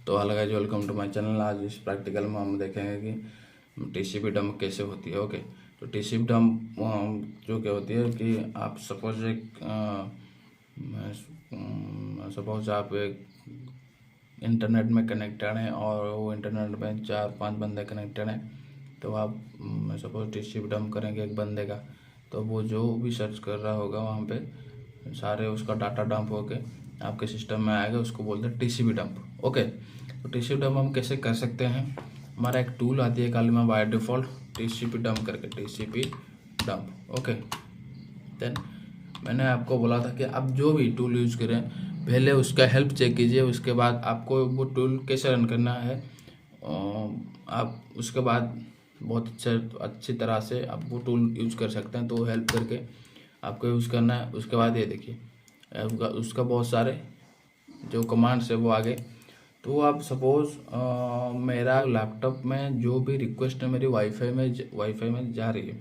तो hello guys, welcome to my channel. आज इस प्रैक्टिकल में हम देखेंगे कि टीसीपी डंप कैसे होती है। ओके, तो टीसीपी डंप जो क्या होती है कि आप सपोज आप एक इंटरनेट में कनेक्टेड हैं और वो इंटरनेट में 4-5 बंदे कनेक्टेड हैं। तो आप सपोज टीसीपी डंप करेंगे एक बंदे का, तो वो जो भी सर्च कर रहा होगा वहाँ पे सारे उसका डाटा डंप होके आपके सिस्टम में आएगा। उसको बोलते हैं टीसीपी डंप। ओके, तो टीसीपी डंप हम कैसे कर सकते हैं। हमारा एक टूल आती है काली में बाय डिफ़ॉल्ट टीसीपी डंप करके, टीसीपी डंप। ओके, देन मैंने आपको बोला था कि आप जो भी टूल यूज़ करें पहले उसका हेल्प चेक कीजिए, उसके बाद आपको वो टूल कैसे रन करना है आप उसके बाद बहुत अच्छी तरह से आप वो टूल यूज़ कर सकते हैं। तो हेल्प करके आपको यूज़ करना है। उसके बाद ये देखिए उसका बहुत सारे जो कमांड्स है वो आगे। तो आप सपोज़ मेरा लैपटॉप में जो भी रिक्वेस्ट है मेरी वाईफाई में जा रही है,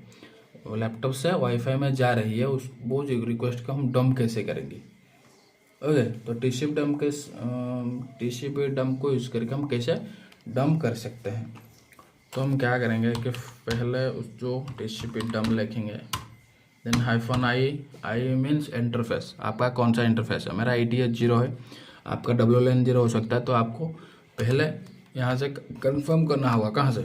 लैपटॉप से वाईफाई में जा रही है, उस वो जो रिक्वेस्ट को हम डंप कैसे करेंगे। ओके, तो टीसीपी डंप को यूज़ करके हम कैसे डंप कर सकते हैं। तो हम क्या करेंगे कि पहले उस जो टीसीपी डंप लिखेंगे, देन -i मीन्स इंटरफेस। आपका कौन सा इंटरफेस है। मेरा ITH0 है, आपका WLAN 0 हो सकता है। तो आपको पहले यहाँ से कंफर्म करना होगा। कहाँ से,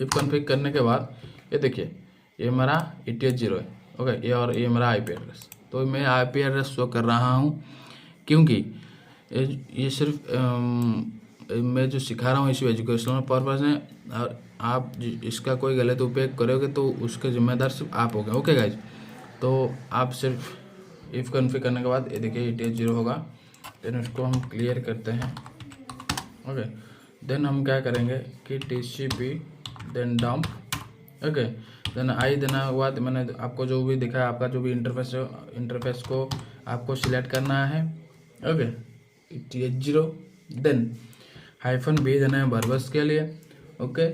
इफ कन्फिग करने के बाद ये देखिए ये मेरा ITH0 है। ओके, ये और ये मेरा IP एड्रेस। तो मैं IP एड्रेस शो कर रहा हूँ क्योंकि ये सिर्फ मैं जो सिखा रहा हूँ इसी एजुकेशनल पर्पज़ है, और आप इसका कोई गलत उपयोग करोगे तो उसके जिम्मेदार सिर्फ आप होगे। ओके गाइज, तो आप सिर्फ इफ़ कन्फिग करने के बाद ये देखिए ITH0 होगा। देन उसको हम क्लियर करते हैं। ओके, देन हम क्या करेंगे कि TCP then dump. Okay, then I देने के बाद मैंने आपको जो भी दिखा, आपका जो भी इंटरफेस है, इंटरफेस को आपको सिलेक्ट करना है। ओके, ITH0 देन -b देना है पर्पस के लिए। ओके,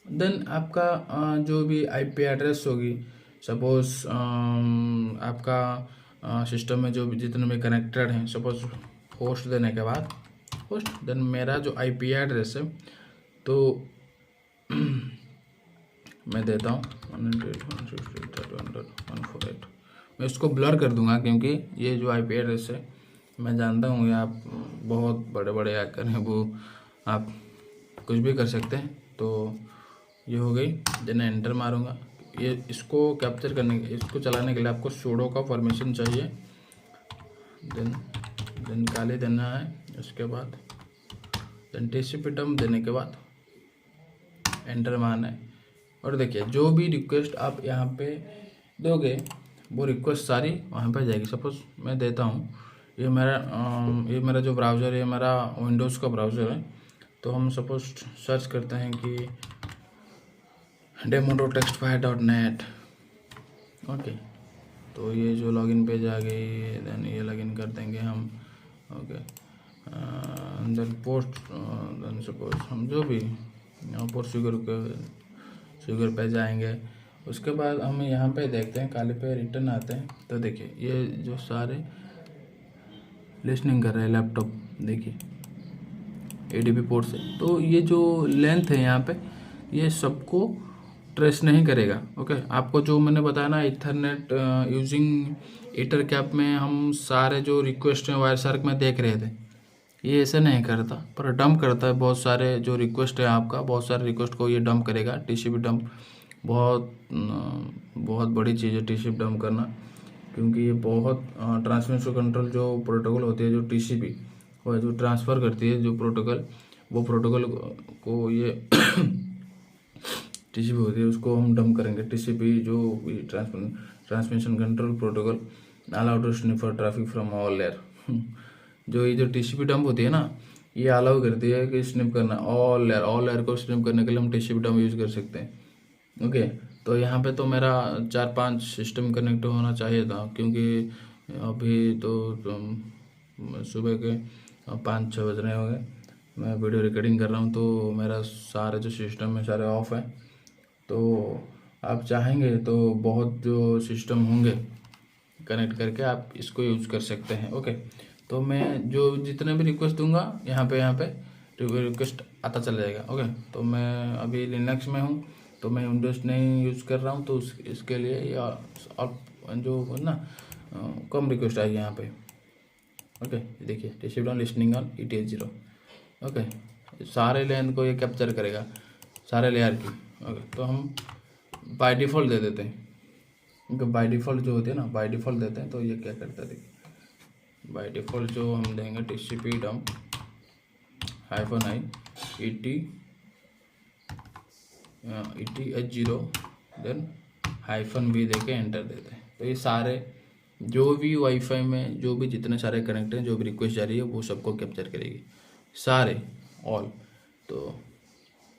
देन आपका जो भी IP एड्रेस होगी, सपोज आपका सिस्टम में जो भी जितने भी कनेक्टेड हैं, सपोज होस्ट देने के बाद होस्ट, देन मेरा जो IP एड्रेस है तो मैं देता हूँ 192.168.148। मैं इसको ब्लर कर दूंगा क्योंकि ये जो IP एड्रेस है मैं जानता हूँ ये आप बहुत बड़े बड़े हैकर हैं, वो आप कुछ भी कर सकते हैं। तो ये हो गई, देन एंटर मारूंगा। ये इसको कैप्चर करने इसको चलाने के लिए आपको सुडो का परमिशन चाहिए। देन काले देना है, उसके बाद देन TCP डंप देने के बाद एंटर मारना है। और देखिए जो भी रिक्वेस्ट आप यहाँ पे दोगे वो रिक्वेस्ट सारी वहाँ पे जाएगी। सपोज मैं देता हूँ ये मेरा जो ब्राउज़र है, मेरा विंडोज़ का ब्राउज़र है। तो हम सपोज सर्च करते हैं कि demo.textfire.net। ओके, तो ये जो लॉगिन पेज आ गई, देन ये लॉगिन कर देंगे हम। Okay, then post, then suppose हम जो भी पोस्ट शुगर पे जाएंगे। उसके बाद हम यहाँ पे देखते हैं काले पे रिटर्न आते हैं। तो देखिए ये जो सारे लिसनिंग कर रहे हैं लैपटॉप, देखिए ADP पोर्ट से। तो ये जो लेंथ है यहाँ पे ये सबको ट्रेस नहीं करेगा। ओके, आपको जो मैंने बताया ना इथरनेट यूजिंग ईथर कैप में हम सारे जो रिक्वेस्ट हैं वायरशार्क में देख रहे थे, ये ऐसे नहीं करता पर डंप करता है। बहुत सारे जो रिक्वेस्ट है आपका, बहुत सारे रिक्वेस्ट को ये डंप करेगा। TCP डंप बहुत बड़ी चीज़ है TCP डंप करना, क्योंकि ये बहुत ट्रांसमिशन कंट्रोल जो प्रोटोकॉल होती है, जो TCP वो जो ट्रांसफ़र करती है जो प्रोटोकॉल, वो प्रोटोकॉल को ये TCP होती है, उसको हम डंप करेंगे। TCP जो transmission control protocol allow to sniffer traffic from all layer. जो ये जो TCP डंप होती है ना, ये अलाउ करती है कि स्निप करना ऑल लेयर को स्निप करने के लिए हम TCP डंप यूज़ कर सकते हैं। ओके, तो यहाँ पे तो मेरा 4-5 सिस्टम कनेक्ट होना चाहिए था, क्योंकि अभी तो सुबह के 5-6 बज रहे होंगे, मैं वीडियो रिकॉर्डिंग कर रहा हूँ। तो मेरा सारे जो सिस्टम है सारे ऑफ है। तो आप चाहेंगे तो बहुत जो सिस्टम होंगे कनेक्ट करके आप इसको यूज़ कर सकते हैं। ओके, तो मैं जो जितने भी रिक्वेस्ट दूंगा यहाँ पे रिक्वेस्ट आता चला जाएगा। ओके, तो मैं अभी लिनक्स में हूँ, तो मैं विंडोज़ नहीं यूज़ कर रहा हूँ, तो इसके लिए या जो ना कम रिक्वेस्ट आएगी यहाँ पे। ओके, देखिए tissue down listening on ETH 0। Okay, सारे लेंथ को ये कैप्चर करेगा, सारे लेयर की। ओके, तो हम बाय डिफ़ॉल्ट दे देते हैं, क्योंकि बाय डिफ़ॉल्ट जो होती है ना, बाय डिफ़ॉल्ट देते हैं तो ये क्या करता है देखिए। बाय डिफ़ॉल्ट जो हम देंगे TCP dump -i ETH 0 then -v दे के एंटर देते हैं। तो ये सारे जो भी वाईफाई में जो भी जितने सारे कनेक्ट हैं, जो भी रिक्वेस्ट जा रही है वो सबको कैप्चर करेगी, सारे ऑल। तो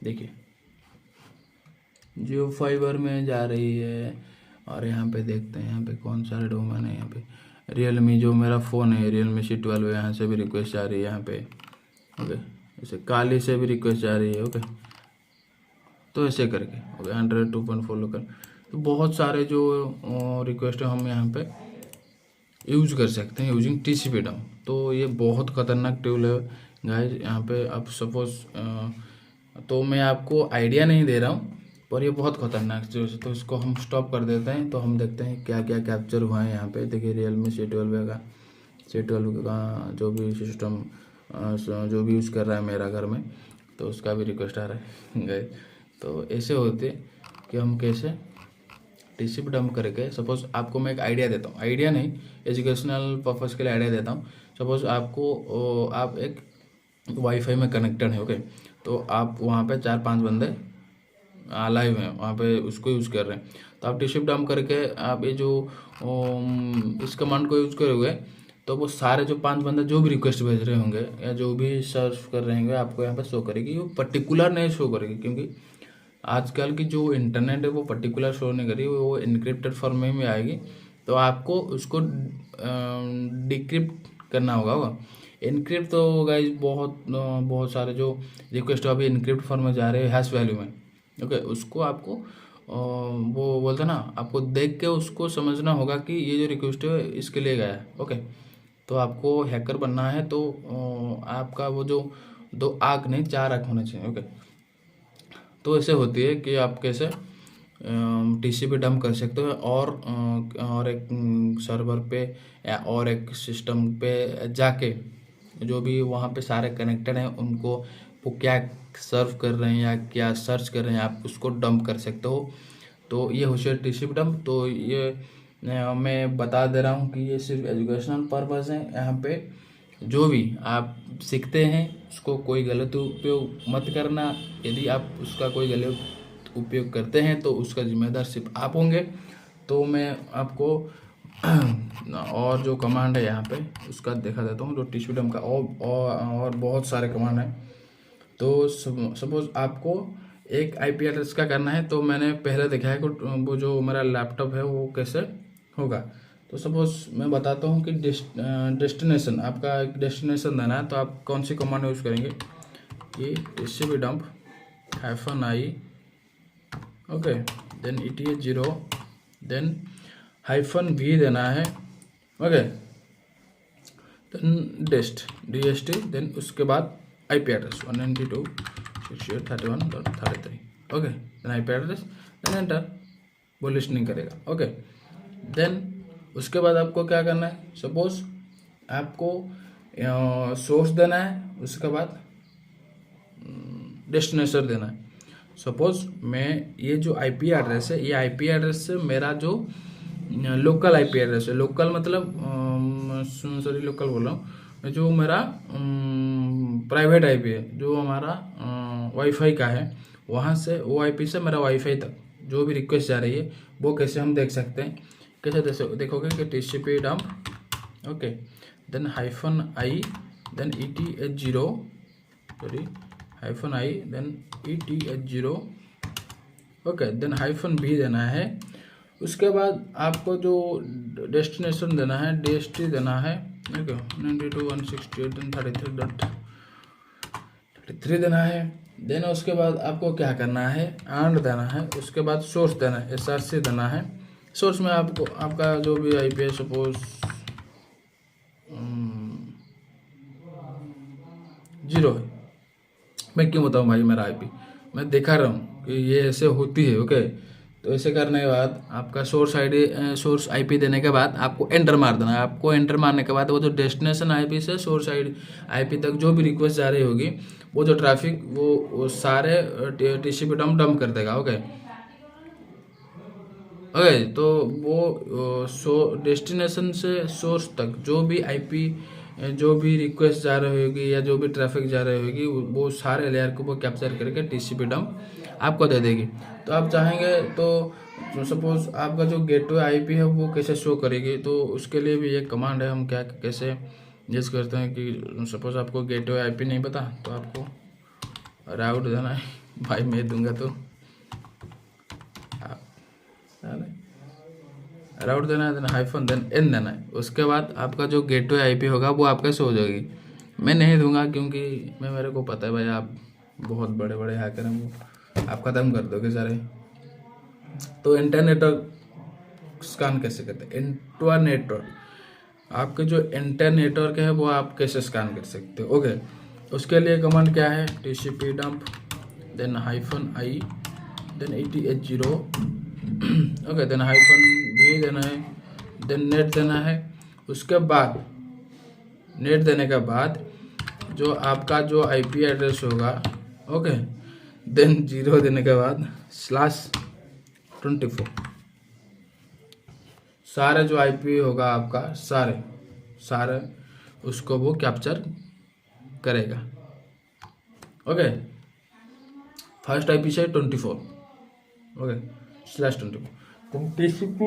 देखिए जियो फाइबर में जा रही है, और यहाँ पे देखते हैं यहाँ पे कौन सारे डोमेन है। यहाँ पे रियलमी जो मेरा फ़ोन है रियलमी C12 है, यहाँ से भी रिक्वेस्ट जा रही है यहाँ पे। ओके, जैसे काली से भी रिक्वेस्ट जा रही है। ओके, तो ऐसे करके ओके 102.4 लोकल, तो बहुत सारे जो रिक्वेस्ट हम यहाँ पे यूज कर सकते हैं यूजिंग TCP डम्प। तो ये बहुत ख़तरनाक टूल है गाइस। यहाँ पे आप सपोज तो मैं आपको आइडिया नहीं दे रहा हूँ, पर ये बहुत ख़तरनाक चीज़ है। तो इसको हम स्टॉप कर देते हैं, तो हम देखते हैं क्या क्या कैप्चर हुआ है यहाँ पे। देखिए रियलमी C12 का जो भी सिस्टम जो भी यूज़ कर रहा है मेरा घर में, तो उसका भी रिक्वेस्ट आ रहा है गाइस। तो ऐसे होते कि हम कैसे TCP डम्प करके, सपोज आपको मैं एक आइडिया देता हूँ, आइडिया नहीं एजुकेशनल पर्पज़ के लिए आइडिया देता हूँ। सपोज आपको आप एक वाईफाई में कनेक्टेड है। ओके, तो आप वहाँ पे 4-5 बंदे लाइव हैं वहाँ पे, उसको यूज़ कर रहे हैं। तो आप TCP डम्प करके आप ये जो इस कमांड को यूज़ करोगे, तो वो सारे जो 5 बंदे जो भी रिक्वेस्ट भेज रहे होंगे या जो भी सर्च कर रहे होंगे आपको यहाँ पे शो करेगी। वो पर्टिकुलर नहीं शो करेगी, क्योंकि आजकल की जो इंटरनेट है वो पर्टिकुलर शो नहीं करेगी, वो इनक्रिप्टेड फॉर्म में आएगी। तो आपको उसको डिक्रिप्ट करना होगा। इनक्रिप्ट तो गाइज बहुत सारे जो रिक्वेस्ट अभी इनक्रिप्ट फॉर्म में जा रहे हैं हैश वैल्यू में। ओके, उसको आपको वो बोलते ना, आपको देख के उसको समझना होगा कि ये जो रिक्वेस्ट है इसके लिए गया है। ओके, तो आपको हैकर बनना है, तो आपका वो जो 2 आँख नहीं 4 आँख होने चाहिए। ओके, तो ऐसे होती है कि आप कैसे TCP डम्प कर सकते हो, और एक सर्वर पे या और एक सिस्टम पे जाके जो भी वहाँ पे सारे कनेक्टेड हैं उनको वो क्या सर्व कर रहे हैं या क्या सर्च कर रहे हैं, आप उसको डंप कर सकते हो। तो ये होशियार TCP डम्प। तो ये मैं बता दे रहा हूँ कि ये सिर्फ एजुकेशनल पर्पज़ है। यहाँ पे जो भी आप सीखते हैं उसको कोई गलत उपयोग मत करना। यदि आप उसका कोई गलत उपयोग करते हैं तो उसका जिम्मेदार सिर्फ आप होंगे। तो मैं आपको और जो कमांड है यहाँ पे उसका देखा देता हूँ, जो TCP डम्प का और बहुत सारे कमांड हैं। तो सपोज आपको एक IP एड्रेस का करना है, तो मैंने पहले देखा है कि वो जो मेरा लैपटॉप है वो कैसे होगा। तो सपोज मैं बताता हूँ कि डेस्टिनेशन, आपका एक डेस्टिनेशन देना है, तो आप कौन सी कमांड यूज़ करेंगे, ये TCP dump -i okay, then ETH 0 then -v देना है। ओके, देन DST देन उसके बाद IP address 192.168.31.33। Okay, then IP address then enter, वो लिस्निंग करेगा। ओके, देन उसके बाद आपको क्या करना है, सपोज आपको सोर्स देना है, उसके बाद डेस्टिनेशन देना है। सपोज मैं ये जो IP एड्रेस है, ये IP एड्रेस से मेरा जो लोकल IP एड्रेस है, लोकल मतलब सॉरी लोकल बोल रहा हूँ, जो मेरा प्राइवेट IP है, जो हमारा वाईफाई का है, वहाँ से वो IP से मेरा वाईफाई तक जो भी रिक्वेस्ट जा रही है वो कैसे हम देख सकते हैं। कैसे देखोगे कि TCP dump okay, then -i then ETH 0 sorry -i then ETH 0 okay, then -v देना है। उसके बाद आपको जो डेस्टिनेशन देना है DST देना है। ओके, 92.168.33.33 देना है। देन उसके बाद आपको क्या करना है, AND देना है। उसके बाद सोर्स देना है, SRC देना है। सोर्स में आपको आपका जो भी IP है, सपोज 0 है। मैं क्यों बताऊँ भाई, मेरा आईपी मैं दिखा रहा हूँ कि ये ऐसे होती है। ओके, तो ऐसे करने के बाद आपका सोर्स आईपी देने के बाद आपको एंटर मार देना है। आपको एंटर मारने के बाद वो जो डेस्टिनेशन आईपी से सोर्स आईपी तक जो भी रिक्वेस्ट जा रही होगी, वो जो ट्रैफिक वो सारे टीसीपी डंप कर देगा। ओके ओके, तो वो डेस्टिनेशन से सोर्स तक जो भी आईपी जो भी रिक्वेस्ट जा रही होगी या जो भी ट्रैफिक जा रही होगी, वो सारे लेयर को वो कैप्चर करके टीसीपी डंप आपको दे देगी। तो आप चाहेंगे तो सपोज आपका जो गेटवे आईपी है वो कैसे शो करेगी, तो उसके लिए भी एक कमांड है। हम क्या कैसे यूज करते हैं कि सपोज आपको गेटवे आईपी नहीं पता, तो आपको राउट देना है। भाई मैं दूंगा तो राउट देना है, देन हाइफन, देन एन देना है। उसके बाद आपका जो गेटवे आईपी होगा वो आपका शो हो जाएगी। मैं नहीं दूंगा क्योंकि मेरे को पता है भाई आप बहुत बड़े बड़े हैकर हैं, वो आप ख़त्म कर दोगे सारे। तो इंटरनेटवर्क स्कैन कैसे करते हैं? इंटरनेटवर्क आपके जो इंटरनेटवर्क है वो आप कैसे स्कैन कर सकते हो? ओके, उसके लिए कमांड क्या है? TCP dump, then hyphen I, then 80H0, okay, then hyphen v देना है, देन नेट देना है। उसके बाद नेट देने के बाद जो आपका जो आईपी एड्रेस होगा, ओके, देन 0 देने के बाद /24 सारे जो आईपी होगा आपका सारे उसको वो कैप्चर करेगा। ओके, फर्स्ट आईपी से 24, ओके, /24। तो टीसीपी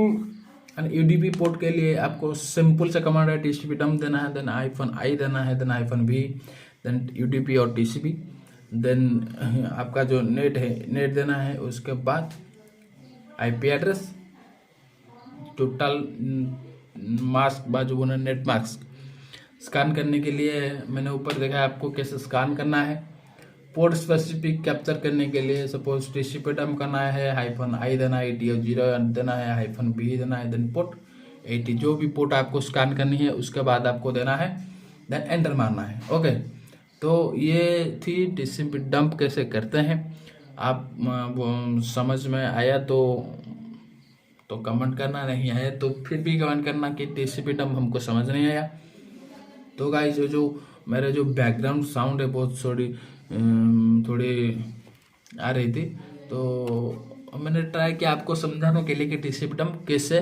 एंड यूडीपी पोर्ट के लिए आपको सिंपल सा कमांड है, टीसीपी डंप देना है, देन हाइफन आई देना है, देन हाइफन भी, देन यूडीपी और टीसीपी, देन आपका जो नेट है नेट देना है। उसके बाद आईपी एड्रेस, टोटल मास्क बाजू बोना नेट मास्क स्कैन करने के लिए मैंने ऊपर देखा है आपको कैसे स्कैन करना है। पोर्ट स्पेसिफिक कैप्चर करने के लिए सपोज टीसीपी डंप करना है, हाइफन आई देना है, 80 देना है, हाइफन बी देना है, देन पोर्ट 80 जो भी पोर्ट आपको स्कैन करनी है उसके बाद आपको देना है, देन एंटर मारना है। ओके, तो ये थी टीसीपी डंप कैसे करते हैं। आप समझ में आया तो कमेंट करना, नहीं आया तो फिर भी कमेंट करना कि टीसीपी डंप हमको समझ नहीं आया। तो गाइस जो मेरे जो बैकग्राउंड साउंड है बहुत थोड़ी आ रही थी, तो मैंने ट्राई किया आपको समझाने के लिए कि टीसीपी डंप कैसे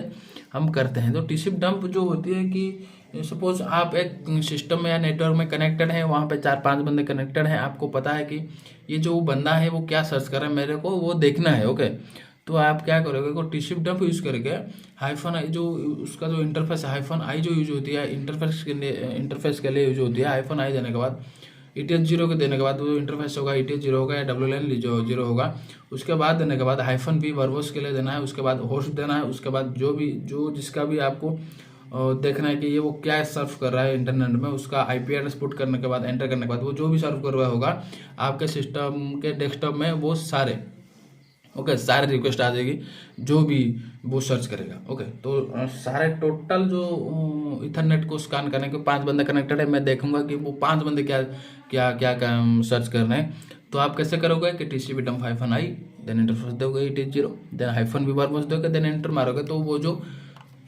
हम करते हैं। तो टीसीपी डंप जो होती है कि सपोज आप एक सिस्टम में या नेटवर्क में कनेक्टेड है, वहाँ पे 4-5 बंदे कनेक्टेड हैं, आपको पता है कि ये जो बंदा है वो क्या सर्च कर रहा है, मेरे को वो देखना है। ओके, तो आप क्या करोगे को टीसीपी डंप यूज़ करके हाइफन आई जो उसका जो इंटरफेस हाइफन आई जो यूज होती है इंटरफेस के लिए यूज होती है। हाइफन आई देने के बाद 80H0 के देने के बाद वो इंटरफेस होगा 80H0 होगा या WLAN जो 0 होगा। उसके बाद देने के बाद हाइफन भी वर्बोस के लिए देना है। उसके बाद होस्ट देना है। उसके बाद जो जिसका भी आपको देखना है कि ये वो क्या सर्व कर रहा है इंटरनेट में, उसका आईपी एड्रेस पुट करने के बाद एंटर करने के बाद वो जो भी सर्व कर रहा होगा आपके सिस्टम के डेस्कटॉप में वो सारे सारे रिक्वेस्ट आ जाएगी जो भी वो सर्च करेगा। ओके, तो सारे टोटल जो इथरनेट को स्कैन करने के 5 बंदे कनेक्टेड है, मैं देखूंगा कि वो 5 बंदे क्या क्या क्या सर्च कर रहे हैं। तो आप कैसे करोगे कि TCP dump hyphen I, then interface दोगे 80H0, then hyphen v verbose दोगे, देन एंटर मारोगे, तो वो जो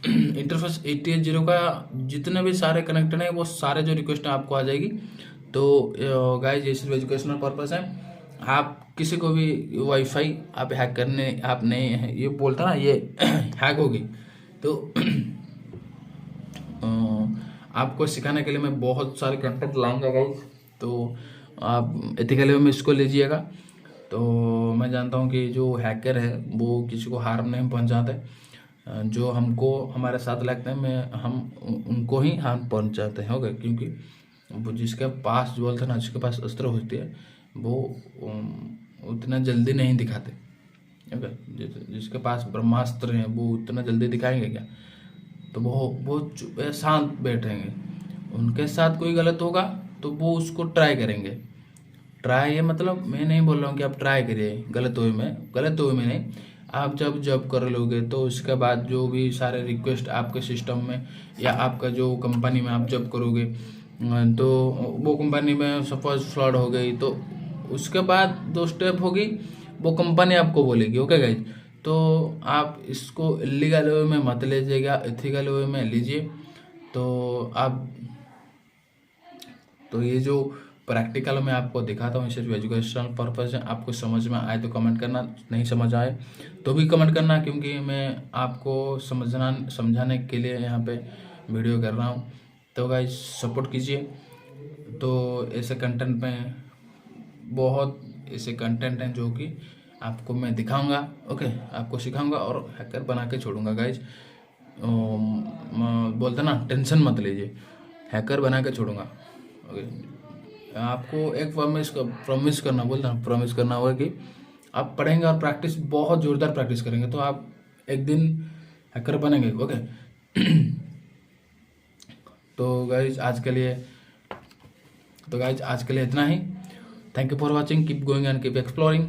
इंटरफेस 80H0 का जितने भी सारे कनेक्टेड हैं वो सारे जो रिक्वेस्ट आपको आ जाएगी। तो गाइस ये सिर्फ एजुकेशनल पर्पस है। आप किसी को भी वाईफाई आप हैक करने आप नहीं ये बोलता ना ये हैक होगी, तो आपको सिखाने के लिए मैं बहुत सारे कंटेंट लाऊंगा गाइस। तो आप एथिकली में इसको लीजिएगा। तो मैं जानता हूँ कि जो हैकर है वो किसी को हार्म नहीं पहुँचाते, जो हमको हमारे साथ लगते हैं हम उनको ही हार्म पहुँचाते हैं। ओके, क्योंकि वो जिसके पास जो बोलते हैं ना, जिसके पास अस्त्र होती है वो उतना जल्दी नहीं दिखाते। ओके, जिसके पास ब्रह्मास्त्र हैं वो उतना जल्दी दिखाएंगे क्या? तो वो शांत बैठेंगे। उनके साथ कोई गलत होगा तो वो उसको ट्राई करेंगे। ट्राई ये मतलब मैं नहीं बोल रहा हूँ कि आप ट्राई करिए गलत वे में नहीं। आप जब कर लोगे तो उसके बाद जो भी सारे रिक्वेस्ट आपके सिस्टम में या आपका जो कंपनी में आप जब करोगे तो वो कंपनी में सपोज फ्लॉड हो गई, तो उसके बाद 2 स्टेप होगी, वो कंपनी आपको बोलेगी। ओके गाइज, तो आप इसको इलीगल वे में मत लीजिएगा, एथिकल वे में लीजिए। तो ये जो प्रैक्टिकल मैं आपको दिखाता हूँ सिर्फ एजुकेशनल पर्पज़ है। आपको समझ में आए तो कमेंट करना, नहीं समझ आए तो भी कमेंट करना, क्योंकि मैं आपको समझाने के लिए यहाँ पे वीडियो कर रहा हूँ। तो गाइज सपोर्ट कीजिए। तो ऐसे कंटेंट में बहुत ऐसे कंटेंट हैं जो कि आपको मैं दिखाऊंगा। ओके, आपको सिखाऊंगा और हैकर बना के छोड़ूंगा गाइज। बोलते ना, टेंशन मत लीजिए, हैकर बना के छोड़ूंगा। ओके, आपको एक प्रॉमिस करना, बोलते ना, प्रॉमिस करना होगा कि आप पढ़ेंगे और प्रैक्टिस, बहुत ज़ोरदार प्रैक्टिस करेंगे, तो आप एक दिन हैकर बनेंगे। ओके तो गाइज आज के लिए इतना ही। Thank you for watching, keep going and keep exploring.